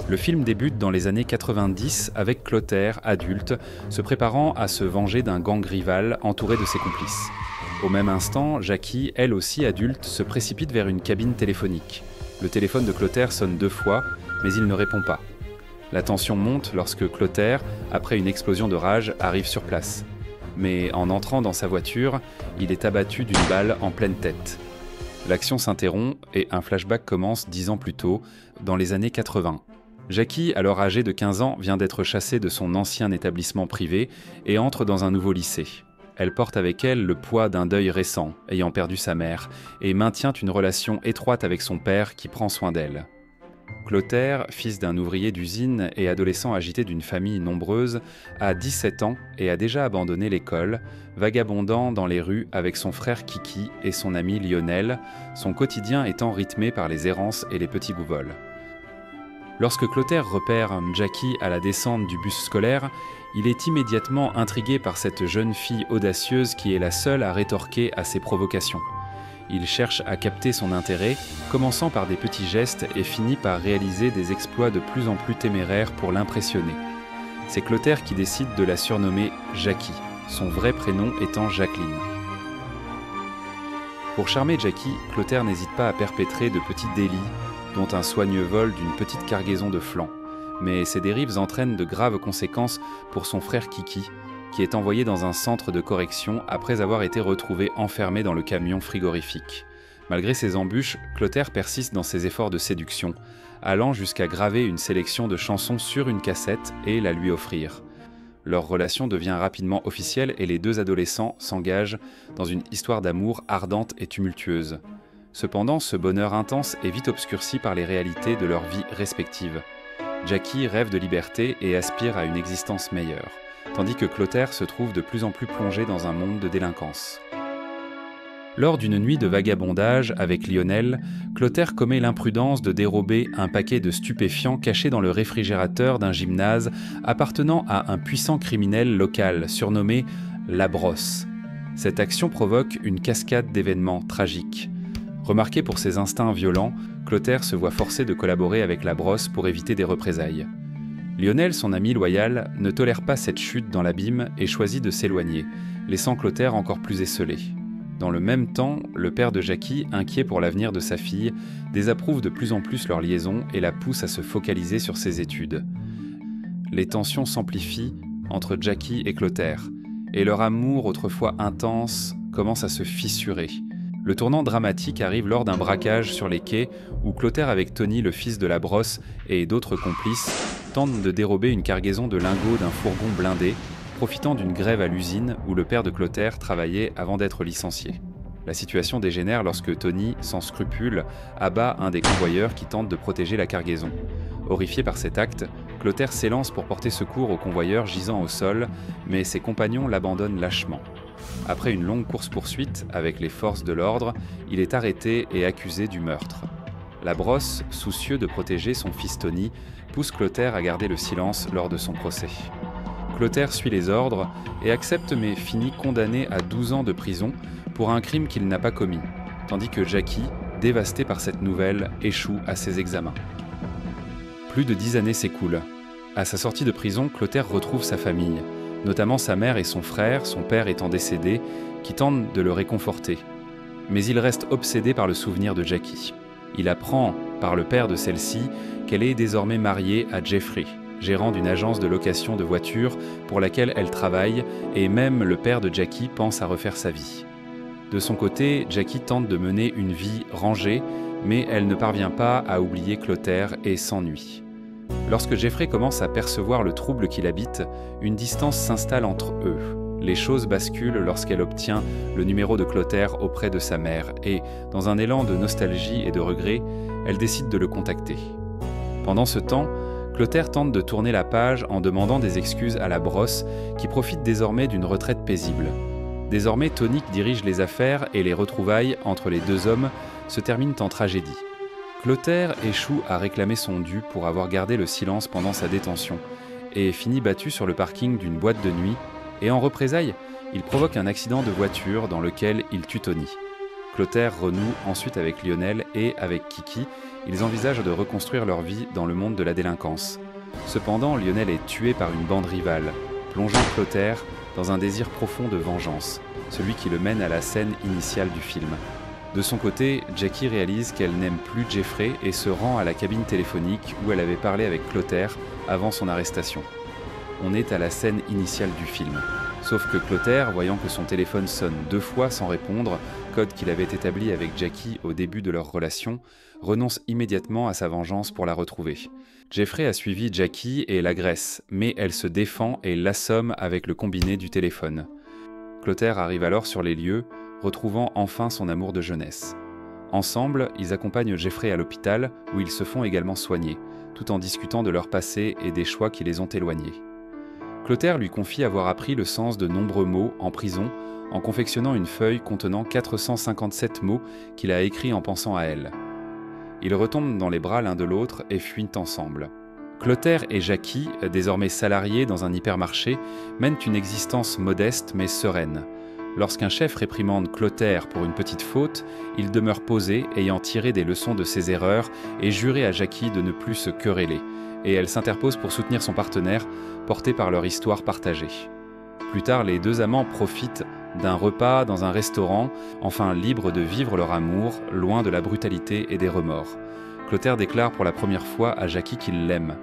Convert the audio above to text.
Le film débute dans les années 90 avec Clotaire, adulte, se préparant à se venger d'un gang rival entouré de ses complices. Au même instant, Jackie, elle aussi adulte, se précipite vers une cabine téléphonique. Le téléphone de Clotaire sonne 2 fois, mais il ne répond pas. La tension monte lorsque Clotaire, après une explosion de rage, arrive sur place. Mais en entrant dans sa voiture, il est abattu d'une balle en pleine tête. L'action s'interrompt et un flashback commence 10 ans plus tôt, dans les années 80. Jackie, alors âgée de 15 ans, vient d'être chassée de son ancien établissement privé et entre dans un nouveau lycée. Elle porte avec elle le poids d'un deuil récent, ayant perdu sa mère, et maintient une relation étroite avec son père qui prend soin d'elle. Clotaire, fils d'un ouvrier d'usine et adolescent agité d'une famille nombreuse, a 17 ans et a déjà abandonné l'école, vagabondant dans les rues avec son frère Kiki et son ami Lionel, son quotidien étant rythmé par les errances et les petits gouvols. Lorsque Clotaire repère Jackie à la descente du bus scolaire, il est immédiatement intrigué par cette jeune fille audacieuse qui est la seule à rétorquer à ses provocations. Il cherche à capter son intérêt, commençant par des petits gestes et finit par réaliser des exploits de plus en plus téméraires pour l'impressionner. C'est Clotaire qui décide de la surnommer Jackie, son vrai prénom étant Jacqueline. Pour charmer Jackie, Clotaire n'hésite pas à perpétrer de petits délits, dont un soigneux vol d'une petite cargaison de flanc. Mais ces dérives entraînent de graves conséquences pour son frère Kiki, qui est envoyé dans un centre de correction après avoir été retrouvé enfermé dans le camion frigorifique. Malgré ces embûches, Clotaire persiste dans ses efforts de séduction, allant jusqu'à graver une sélection de chansons sur une cassette et la lui offrir. Leur relation devient rapidement officielle et les 2 adolescents s'engagent dans une histoire d'amour ardente et tumultueuse. Cependant, ce bonheur intense est vite obscurci par les réalités de leurs vies respectives. Jackie rêve de liberté et aspire à une existence meilleure, tandis que Clotaire se trouve de plus en plus plongé dans un monde de délinquance. Lors d'une nuit de vagabondage avec Lionel, Clotaire commet l'imprudence de dérober un paquet de stupéfiants caché dans le réfrigérateur d'un gymnase appartenant à un puissant criminel local surnommé La Brosse. Cette action provoque une cascade d'événements tragiques. Remarqué pour ses instincts violents, Clotaire se voit forcé de collaborer avec La Brosse pour éviter des représailles. Lionel, son ami loyal, ne tolère pas cette chute dans l'abîme et choisit de s'éloigner, laissant Clotaire encore plus esseulé. Dans le même temps, le père de Jackie, inquiet pour l'avenir de sa fille, désapprouve de plus en plus leur liaison et la pousse à se focaliser sur ses études. Les tensions s'amplifient entre Jackie et Clotaire, et leur amour, autrefois intense, commence à se fissurer. Le tournant dramatique arrive lors d'un braquage sur les quais où Clotaire avec Tony, le fils de La Brosse, et d'autres complices tentent de dérober une cargaison de lingots d'un fourgon blindé, profitant d'une grève à l'usine où le père de Clotaire travaillait avant d'être licencié. La situation dégénère lorsque Tony, sans scrupule, abat un des convoyeurs qui tente de protéger la cargaison. Horrifié par cet acte, Clotaire s'élance pour porter secours au convoyeur gisant au sol, mais ses compagnons l'abandonnent lâchement. Après une longue course-poursuite avec les forces de l'ordre, il est arrêté et accusé du meurtre. La Brosse, soucieux de protéger son fils Tony, pousse Clotaire à garder le silence lors de son procès. Clotaire suit les ordres et accepte mais finit condamné à 12 ans de prison pour un crime qu'il n'a pas commis, tandis que Jackie, dévasté par cette nouvelle, échoue à ses examens. Plus de 10 années s'écoulent. À sa sortie de prison, Clotaire retrouve sa famille, notamment sa mère et son frère, son père étant décédé, qui tentent de le réconforter. Mais il reste obsédé par le souvenir de Jackie. Il apprend, par le père de celle-ci, qu'elle est désormais mariée à Jeffrey, gérant d'une agence de location de voitures pour laquelle elle travaille, et même le père de Jackie pense à refaire sa vie. De son côté, Jackie tente de mener une vie rangée, mais elle ne parvient pas à oublier Clotaire et s'ennuie. Lorsque Jeffrey commence à percevoir le trouble qui l'habite, une distance s'installe entre eux. Les choses basculent lorsqu'elle obtient le numéro de Clotaire auprès de sa mère et, dans un élan de nostalgie et de regret, elle décide de le contacter. Pendant ce temps, Clotaire tente de tourner la page en demandant des excuses à La Brosse, qui profite désormais d'une retraite paisible. Désormais, Tony dirige les affaires et les retrouvailles entre les 2 hommes se terminent en tragédie. Clotaire échoue à réclamer son dû pour avoir gardé le silence pendant sa détention et finit battu sur le parking d'une boîte de nuit et en représailles, il provoque un accident de voiture dans lequel il tue Tony. Clotaire renoue ensuite avec Lionel et, avec Kiki, ils envisagent de reconstruire leur vie dans le monde de la délinquance. Cependant, Lionel est tué par une bande rivale, plongeant Clotaire dans un désir profond de vengeance, celui qui le mène à la scène initiale du film. De son côté, Jackie réalise qu'elle n'aime plus Jeffrey et se rend à la cabine téléphonique où elle avait parlé avec Clotaire avant son arrestation. On est à la scène initiale du film. Sauf que Clotaire, voyant que son téléphone sonne 2 fois sans répondre, code qu'il avait établi avec Jackie au début de leur relation, renonce immédiatement à sa vengeance pour la retrouver. Jeffrey a suivi Jackie et l'agresse, mais elle se défend et l'assomme avec le combiné du téléphone. Clotaire arrive alors sur les lieux, retrouvant enfin son amour de jeunesse. Ensemble, ils accompagnent Jeffrey à l'hôpital, où ils se font également soigner, tout en discutant de leur passé et des choix qui les ont éloignés. Clotaire lui confie avoir appris le sens de nombreux mots en prison, en confectionnant une feuille contenant 457 mots qu'il a écrits en pensant à elle. Ils retombent dans les bras l'un de l'autre et fuient ensemble. Clotaire et Jackie, désormais salariés dans un hypermarché, mènent une existence modeste mais sereine. Lorsqu'un chef réprimande Clotaire pour une petite faute, il demeure posé, ayant tiré des leçons de ses erreurs et juré à Jackie de ne plus se quereller, et elle s'interpose pour soutenir son partenaire, porté par leur histoire partagée. Plus tard, les 2 amants profitent d'un repas dans un restaurant, enfin libres de vivre leur amour, loin de la brutalité et des remords. Clotaire déclare pour la première fois à Jackie qu'il l'aime,